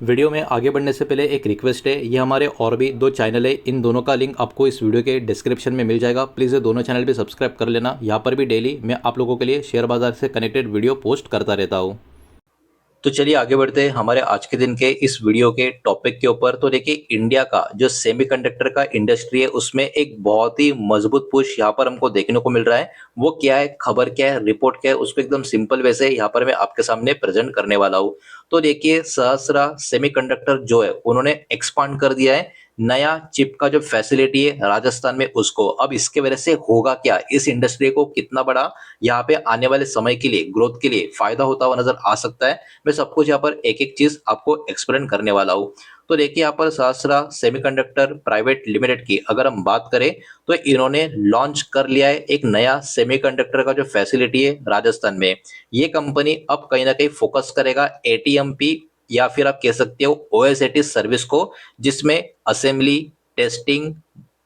Video में आगे बढ़ने से पहले एक रिक्वेस्ट है, ये हमारे और भी दो चैनल है, इन दोनों का लिंक आपको इस वीडियो के डिस्क्रिप्शन में मिल जाएगा। प्लीज़ ये दोनों चैनल भी सब्सक्राइब कर लेना। यहाँ पर भी डेली मैं आप लोगों के लिए शेयर बाजार से कनेक्टेड वीडियो पोस्ट करता रहता हूँ। तो चलिए आगे बढ़ते हैं हमारे आज के दिन के इस वीडियो के टॉपिक के ऊपर। तो देखिए, इंडिया का जो सेमीकंडक्टर का इंडस्ट्री है उसमें एक बहुत ही मजबूत पुश यहाँ पर हमको देखने को मिल रहा है। वो क्या है, खबर क्या है, रिपोर्ट क्या है, उसको एकदम सिंपल वे से यहाँ पर मैं आपके सामने प्रेजेंट करने वाला हूँ। तो देखिए, सहस्रा सेमीकंडक्टर जो है उन्होंने एक्सपांड कर दिया है नया चिप का जो फैसिलिटी है राजस्थान में उसको। अब इसके वजह से होगा क्या, इस इंडस्ट्री को कितना बड़ा यहाँ पे आने वाले समय के लिए ग्रोथ के लिए फायदा होता हुआ नजर आ सकता है, मैं सब कुछ यहाँ पर एक एक चीज आपको एक्सप्लेन करने वाला हूँ। तो देखिए, यहाँ पर सहस्रा सेमीकंडक्टर प्राइवेट लिमिटेड की अगर हम बात करें तो इन्होंने लॉन्च कर लिया है एक नया सेमीकंडक्टर का जो फैसिलिटी है राजस्थान में। ये कंपनी अब कहीं ना कहीं फोकस करेगा एटीएमपी या फिर आप कह सकते हो ओएसएटी सर्विस को, जिसमें असेंबली, टेस्टिंग,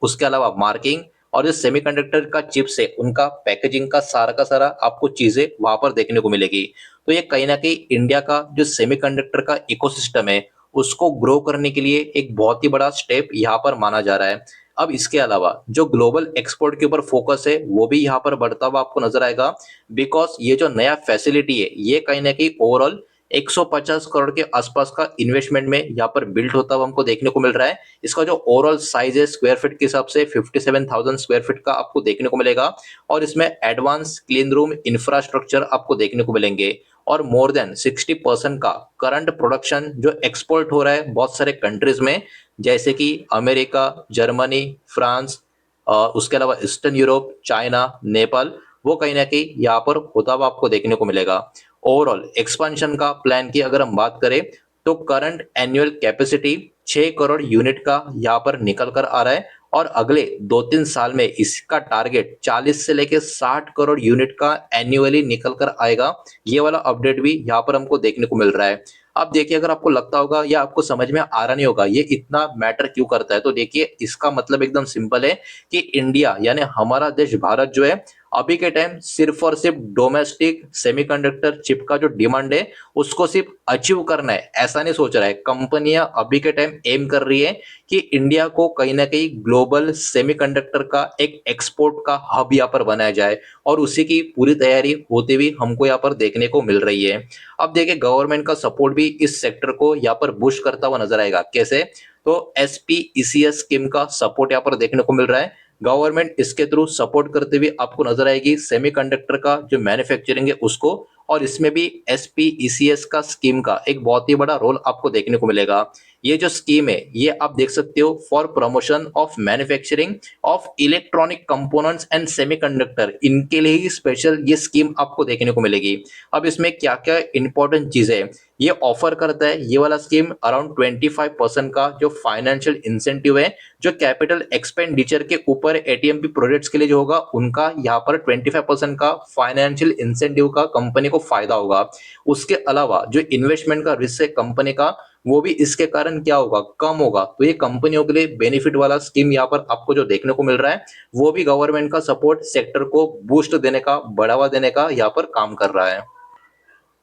उसके अलावा मार्किंग और जो सेमीकंडक्टर का चिप्स है उनका पैकेजिंग का सारा आपको चीजें वहां पर देखने को मिलेगी। तो ये कहीं ना कहीं इंडिया का जो सेमीकंडक्टर का इकोसिस्टम है उसको ग्रो करने के लिए एक बहुत ही बड़ा स्टेप यहाँ पर माना जा रहा है। अब इसके अलावा जो ग्लोबल एक्सपोर्ट के ऊपर फोकस है वो भी यहाँ पर बढ़ता हुआ आपको नजर आएगा, बिकॉज ये जो नया फैसिलिटी है ये कहीं ना कहीं ओवरऑल 150 करोड़ के आसपास का इन्वेस्टमेंट में यहाँ पर बिल्ड होता हुआ हमको देखने को मिल रहा है। इसका जो ओवरऑल साइज है स्क्वायर फीट के हिसाब से 57,000 स्क्वायर फीट का आपको देखने को मिलेगा, और इसमें एडवांस क्लीन रूम इंफ्रास्ट्रक्चर आपको देखने को मिलेंगे। और मोर देन 60% का करंट प्रोडक्शन जो एक्सपोर्ट हो रहा है बहुत सारे कंट्रीज में, जैसे कि अमेरिका, जर्मनी, फ्रांस, उसके अलावा ईस्टर्न यूरोप, चाइना, नेपाल, वो कहीं ना कहीं यहाँ पर होता हुआ आपको देखने को मिलेगा। ओवरऑल एक्सपांशन का प्लान की अगर हम बात करें तो current annual capacity 6 crore unit का यहाँ पर निकल कर आ रहा है, और अगले 2-3 साल में इसका टारगेट 40 से लेके 60 करोड़ यूनिट का एन्युअली निकल कर आएगा। ये वाला अपडेट भी यहाँ पर हमको देखने को मिल रहा है। अब देखिए, अगर आपको लगता होगा या आपको समझ में आ रहा नहीं होगा ये इतना मैटर क्यों करता है, तो देखिए इसका मतलब एकदम सिंपल है कि इंडिया यानी हमारा देश भारत जो है अभी के टाइम सिर्फ और सिर्फ डोमेस्टिक सेमीकंडक्टर चिप का जो डिमांड है उसको सिर्फ अचीव करना है, ऐसा नहीं सोच रहा है। कंपनियां अभी के टाइम एम कर रही है कि इंडिया को कहीं ना कहीं ग्लोबल सेमीकंडक्टर का एक एक्सपोर्ट का हब यहाँ पर बनाया जाए, और उसी की पूरी तैयारी होते हुए हमको यहाँ पर देखने को मिल रही है। अब देखिए, गवर्नमेंट का सपोर्ट भी इस सेक्टर को यहाँ पर बूस्ट करता हुआ नजर आएगा। कैसे, तो एसपीईसीएस स्कीम का सपोर्ट यहाँ पर देखने को मिल रहा है। गवर्नमेंट इसके थ्रू सपोर्ट करते हुए आपको नजर आएगी सेमीकंडक्टर का जो मैन्युफैक्चरिंग है उसको, और इसमें भी एसपीईसीएस का स्कीम का एक बहुत ही बड़ा रोल आपको देखने को मिलेगा। ये जो स्कीम है ये आप देख सकते हो for promotion of manufacturing of electronic components and semiconductor, इनके लिए ही स्पेशल ये स्कीम आपको देखने को मिलेगी। अब इसमें क्या क्या इंपॉर्टेंट चीजें ये ऑफर करता है ये वाला स्कीम, अराउंड 25% का जो फाइनेंशियल इंसेंटिव है जो कैपिटल एक्सपेंडिचर के ऊपर एटीएमपी प्रोजेक्ट्स के लिए जो होगा उनका यहाँ पर 25% का फाइनेंशियल इंसेंटिव का कंपनी को फायदा होगा। उसके अलावा जो इन्वेस्टमेंट का रिस्क है कंपनी का वो भी इसके कारण क्या होगा, कम होगा। तो ये कंपनियों के लिए बेनिफिट वाला स्कीम यहाँ पर आपको जो देखने को मिल रहा है वो भी गवर्नमेंट का सपोर्ट सेक्टर को बूस्ट देने का, बढ़ावा देने का यहाँ पर काम कर रहा है।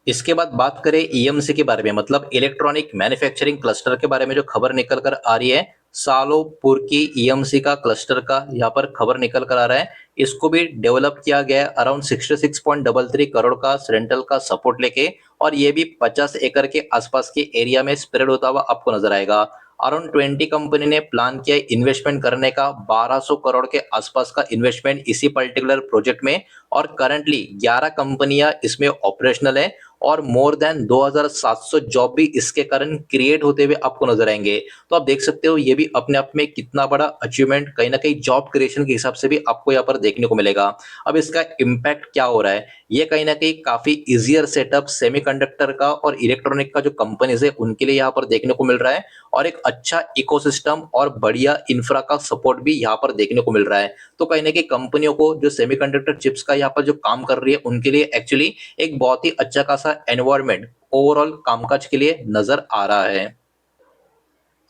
इसके बाद बात करें ईएमसी के बारे में, मतलब इलेक्ट्रॉनिक मैन्युफैक्चरिंग क्लस्टर के बारे में जो खबर निकल कर आ रही है, सालोपुर की ईएमसी का क्लस्टर का यहाँ पर खबर निकल कर आ रहा है। इसको भी डेवलप किया गया है अराउंड 66.33 करोड़ का रेंटल का सपोर्ट लेके, और ये भी 50 एकड़ के आसपास के एरिया में स्प्रेड होता हुआ आपको नजर आएगा। अराउंड 20 कंपनी ने प्लान किया इन्वेस्टमेंट करने का, 1200 करोड़ के आसपास का इन्वेस्टमेंट इसी पर्टिकुलर प्रोजेक्ट में, और करंटली 11 कंपनियां इसमें ऑपरेशनल है, और मोर देन 2700 जॉब भी इसके कारण क्रिएट होते हुए आपको नजर आएंगे। तो आप देख सकते हो ये भी अपने आप में कितना बड़ा अचीवमेंट कहीं ना कहीं जॉब क्रिएशन के हिसाब से भी आपको यहाँ पर देखने को मिलेगा। अब इसका इम्पैक्ट क्या हो रहा है, ये कहीं ना कहीं काफी इजियर सेटअप सेमीकंडक्टर का और इलेक्ट्रॉनिक का जो कंपनीज है उनके लिए यहाँ पर देखने को मिल रहा है, और एक अच्छा इकोसिस्टम और बढ़िया इंफ्रा का सपोर्ट भी यहाँ पर देखने को मिल रहा है। तो कहीं ना कहीं कंपनियों को जो सेमीकंडक्टर चिप्स का यहाँ पर जो काम कर रही है उनके लिए एक्चुअली एक बहुत ही अच्छा खासा एनवायरनमेंट ओवरऑल कामकाज के लिए नजर आ रहा है।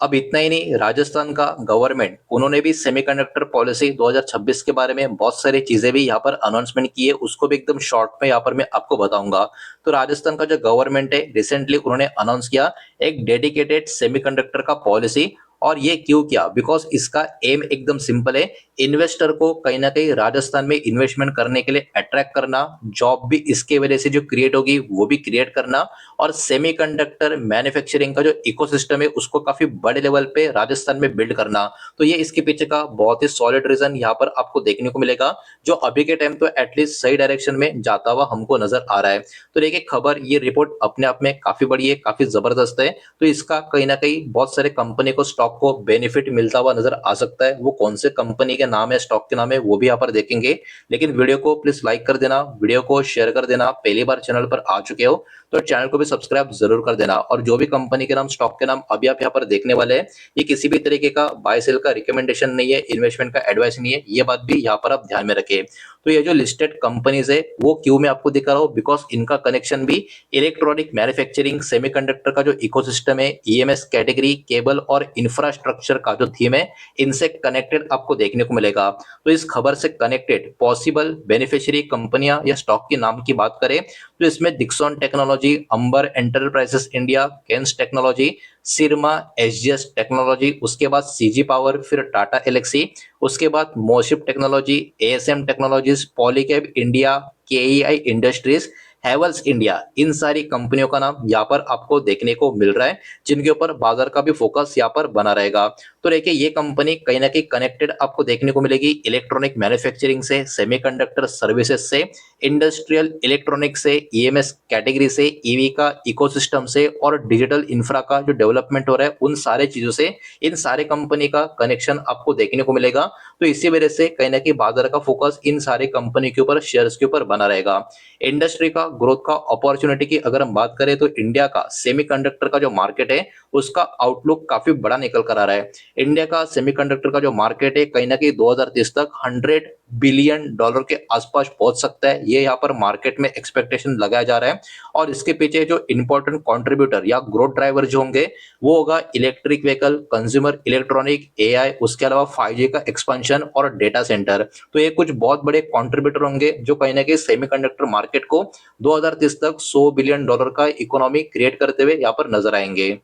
अब इतना ही नहीं, राजस्थान का गवर्नमेंट उन्होंने भी सेमीकंडक्टर पॉलिसी 2026 के बारे में बहुत सारी चीजें भी यहाँ पर अनाउंसमेंट की है, उसको भी एकदम शॉर्ट में यहाँ पर मैं आपको बताऊंगा। तो राजस्थान का जो गवर्नमेंट है रिसेंटली उन्होंने अनाउंस किया एक डेडिकेटेड सेमीकंडक्टर का पॉलिसी। और ये क्यों किया? बिकॉज इसका एम एकदम सिंपल है, इन्वेस्टर को कहीं ना कहीं राजस्थान में इन्वेस्टमेंट करने के लिए अट्रैक्ट करना, जॉब भी इसके वजह से जो क्रिएट होगी वो भी क्रिएट करना, और सेमीकंडक्टर मैन्युफैक्चरिंग का जो इकोसिस्टम है उसको काफी बड़े लेवल पे राजस्थान में बिल्ड करना। तो ये इसके पीछे का बहुत ही सॉलिड रीजन यहाँ पर आपको देखने को मिलेगा, जो अभी के टाइम तो एटलीस्ट सही डायरेक्शन में जाता हुआ हमको नजर आ रहा है। तो देखिए खबर, ये रिपोर्ट अपने आप में काफी बड़ी है, काफी जबरदस्त है। तो इसका कहीं ना कहीं बहुत सारे कंपनी को, स्टॉक को बेनिफिट मिलता हुआ नजर आ सकता है। वो कौन से कंपनी के नाम है, स्टॉक के नाम है, वो भी यहाँ पर देखेंगे। लेकिन वीडियो को प्लीज लाइक कर देना, वीडियो को शेयर कर देना। पहली बार चैनल पर आ चुके हो तो चैनल को भी सब्सक्राइब जरूर कर देना। और जो भी कंपनी के नाम, स्टॉक के नाम अभी आप यहाँ पर देखने वाले हैं, ये किसी भी तरीके का बाय सेल का रिकमेंडेशन नहीं है, इन्वेस्टमेंट का एडवाइस नहीं है, ये बात भी यहाँ पर आप ध्यान में रखें। तो ये जो लिस्टेड कंपनीज है वो क्यों मैं आपको दिखा रहा हूँ, बिकॉज इनका कनेक्शन भी इलेक्ट्रॉनिक मैन्युफैक्चरिंग, सेमीकंडक्टर का जो इकोसिस्टम है, ईएमएस कैटेगरी, केबल और इंफ्रास्ट्रक्चर का जो थीम है, इनसे कनेक्टेड आपको देखने को मिलेगा। तो इस खबर से कनेक्टेड पॉसिबल बेनिफिशियरी कंपनियां या स्टॉक के नाम की बात करें तो इसमें Dixon Technology, Amber Enterprises India, Kaynes Technology, Syrma, SGS Technology, उसके बाद सीजी पावर, फिर टाटा एलेक्सी, उसके बाद MosChip Technology, ASM Technologies, Polycab India, KEI Industries, Havells India, इन सारी कंपनियों का नाम यहाँ पर आपको देखने को मिल रहा है, जिनके ऊपर बाजार का भी फोकस यहाँ पर बना रहेगा। तो देखिए ये कंपनी कहीं ना कहीं कनेक्टेड आपको देखने को मिलेगी इलेक्ट्रॉनिक मैन्युफैक्चरिंग से, सेमीकंडक्टर सर्विसेज से, इंडस्ट्रियल इलेक्ट्रॉनिक से, ईएमएस कैटेगरी से, ईवी का इकोसिस्टम से, और डिजिटल इंफ्रा का जो डेवलपमेंट हो रहा है उन सारे चीजों से इन सारे कंपनी का कनेक्शन आपको देखने को मिलेगा। तो इसी वजह से कहीं ना कहीं बाजार का फोकस इन सारी कंपनी के ऊपर, शेयर्स के ऊपर बना रहेगा। इंडस्ट्री का ग्रोथ का अपॉर्चुनिटी की अगर हम बात करें तो इंडिया का सेमीकंडक्टर का जो मार्केट है उसका आउटलुक काफी बड़ा निकल कर आ रहा है। इंडिया का सेमीकंडक्टर का जो मार्केट है कहीं ना कहीं 2030 तक $100 बिलियन के आसपास पहुंच सकता है, ये यहाँ पर मार्केट में एक्सपेक्टेशन लगाया जा रहा है। और इसके पीछे जो इंपॉर्टेंट कंट्रीब्यूटर या ग्रोथ ड्राइवर जो होंगे वो होगा electric vehicle, consumer electronic, AI, उसके अलावा 5G का एक्सपेंशन और डेटा सेंटर। तो ये कुछ बहुत बड़े कंट्रीब्यूटर होंगे जो कहीं ना कहीं सेमीकंडक्टर मार्केट को 2030 तक $100 बिलियन का इकोनॉमी क्रिएट करते हुए यहाँ पर नजर आएंगे।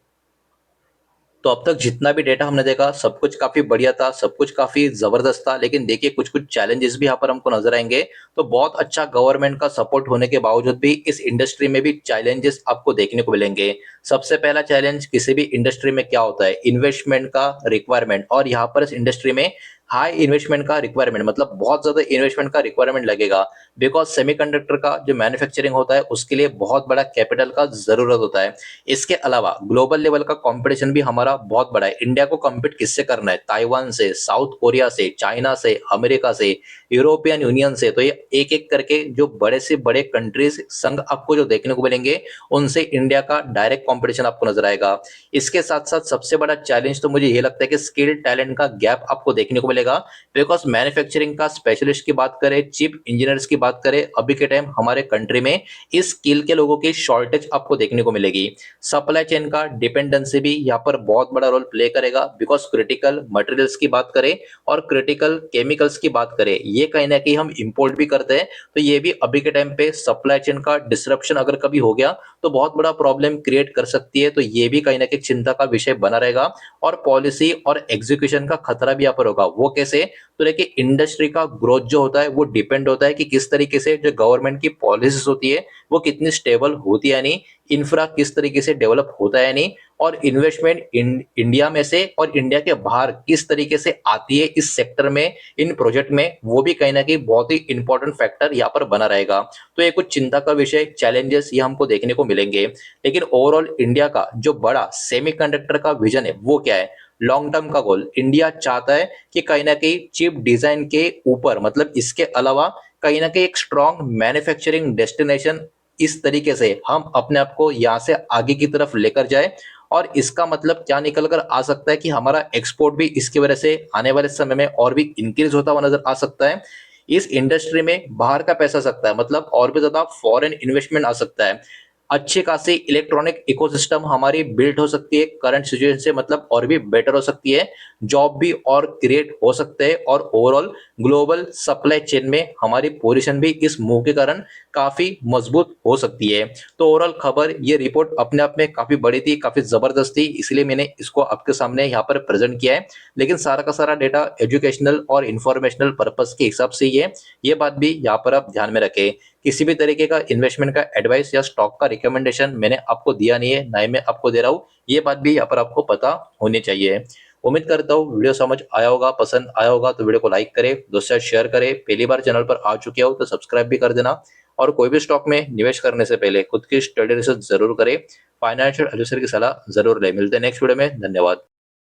तो अब तक जितना भी डेटा हमने देखा सब कुछ काफी बढ़िया था, सब कुछ काफी जबरदस्त था, लेकिन देखिए कुछ कुछ चैलेंजेस भी यहाँ पर हमको नजर आएंगे। तो बहुत अच्छा गवर्नमेंट का सपोर्ट होने के बावजूद भी इस इंडस्ट्री में भी चैलेंजेस आपको देखने को मिलेंगे। सबसे पहला चैलेंज किसी भी इंडस्ट्री में क्या होता है, इन्वेस्टमेंट का रिक्वायरमेंट। और यहाँ पर इस इंडस्ट्री में हाई इन्वेस्टमेंट का रिक्वायरमेंट, मतलब बहुत ज्यादा इन्वेस्टमेंट का रिक्वायरमेंट लगेगा। बिकॉज सेमीकंडक्टर का जो मैन्युफैक्चरिंग होता है उसके लिए बहुत बड़ा कैपिटल का जरूरत होता है। इसके अलावा ग्लोबल लेवल का कंपटीशन भी हमारा बहुत बड़ा है। इंडिया को कम्पीट किससे करना है? ताइवान से, साउथ कोरिया से, चाइना से, अमेरिका से, यूरोपियन यूनियन से। तो ये एक एक करके जो बड़े से बड़े कंट्रीज संघ आपको जो देखने को मिलेंगे उनसे इंडिया का डायरेक्ट कॉम्पिटिशन आपको नजर आएगा। इसके साथ साथ सबसे बड़ा चैलेंज तो मुझे ये लगता है कि स्किल टैलेंट का गैप आपको देखने को मिलेगा। बिकॉज मैन्युफैक्चरिंग का स्पेशलिस्ट की बात करें, चिप इंजीनियर्स की बात करें, अभी के टाइम हमारे कंट्री में इस स्किल के लोगों की शॉर्टेज आपको देखने को मिलेगी। सप्लाई चेन का डिपेंडेंसी भी यहाँ पर बहुत बड़ा रोल प्ले करेगा। बिकॉज क्रिटिकल मटेरियल्स की बात करें और क्रिटिकल केमिकल्स की बात करें, ये कहीं ना कहीं हम इंपोर्ट भी करते हैं। तो ये भी अभी के टाइम पे सप्लाई चेन का डिसरप्शन अगर कभी हो गया तो बहुत बड़ा प्रॉब्लम क्रिएट कर सकती है। तो ये भी कहीं ना कहीं चिंता का विषय बना रहेगा। और पॉलिसी और एग्जीक्यूशन का खतरा भी यहाँ पर होगा। वो कैसे? तो देखिए इंडस्ट्री का ग्रोथ जो होता है वो डिपेंड होता है कि किस तरीके से जो गवर्नमेंट की पॉलिसीज होती है वो कितनी स्टेबल होती है नहीं, इंफ्रा किस तरीके से डेवलप होता है नहीं, और इन्वेस्टमेंट इंडिया में से और इंडिया के बाहर किस तरीके से आती है इस सेक्टर में, इन प्रोजेक्ट में, वो भी कहीं ना कहीं बहुत ही इंपॉर्टेंट फैक्टर यहाँ पर बना रहेगा। तो ये कुछ चिंता का विषय, चैलेंजेस ये हमको देखने को मिलेंगे। लेकिन ओवरऑल इंडिया का जो बड़ा सेमीकंडक्टर का विजन है वो क्या है? लॉन्ग टर्म का गोल इंडिया चाहता है कि कहीं ना कहीं चिप डिजाइन के ऊपर, मतलब इसके अलावा कहीं ना कहीं एक स्ट्रॉन्ग मैन्युफैक्चरिंग डेस्टिनेशन इस तरीके से हम अपने आप को यहाँ से आगे की तरफ लेकर जाए। और इसका मतलब क्या निकल कर आ सकता है कि हमारा एक्सपोर्ट भी इसकी वजह से आने वाले समय में और भी इंक्रीज होता हुआ नजर आ सकता है। इस इंडस्ट्री में बाहर का पैसा आ सकता है, मतलब और भी ज्यादा फॉरेन इन्वेस्टमेंट आ सकता है। अच्छी खासी इलेक्ट्रॉनिक इकोसिस्टम हमारी बिल्ड हो सकती है करंट सिचुएशन से, मतलब और भी बेटर हो सकती है, जॉब भी और क्रिएट हो सकते हैं और ओवरऑल ग्लोबल सप्लाई चेन में हमारी पोजीशन भी इस मूव के कारण काफी मजबूत हो सकती है। तो ओवरऑल खबर, ये रिपोर्ट अपने आप में काफी बड़ी थी, काफी जबरदस्त थी, इसलिए मैंने इसको आपके सामने यहाँ पर प्रेजेंट किया है। लेकिन सारा का सारा डेटा एजुकेशनल और इंफॉर्मेशनल पर्पस के हिसाब से ही है, ये बात भी यहाँ पर आप ध्यान में रखें। किसी भी तरीके का इन्वेस्टमेंट का एडवाइस या स्टॉक का रिकमेंडेशन मैंने आपको दिया नहीं है, ना ही मैं आपको दे रहा हूँ, ये बात भी यहाँ पर आपको पता होनी चाहिए। उम्मीद करता हूँ वीडियो समझ आया होगा, पसंद आया होगा तो वीडियो को लाइक करें, दोस्तों से शेयर करें, पहली बार चैनल पर आ चुके हो तो सब्सक्राइब भी कर देना, और कोई भी स्टॉक में निवेश करने से पहले खुद की स्टडी रिसर्च जरूर करें, फाइनेंशियल एडवाइजर की सलाह जरूर लें। मिलते हैं नेक्स्ट वीडियो में, धन्यवाद।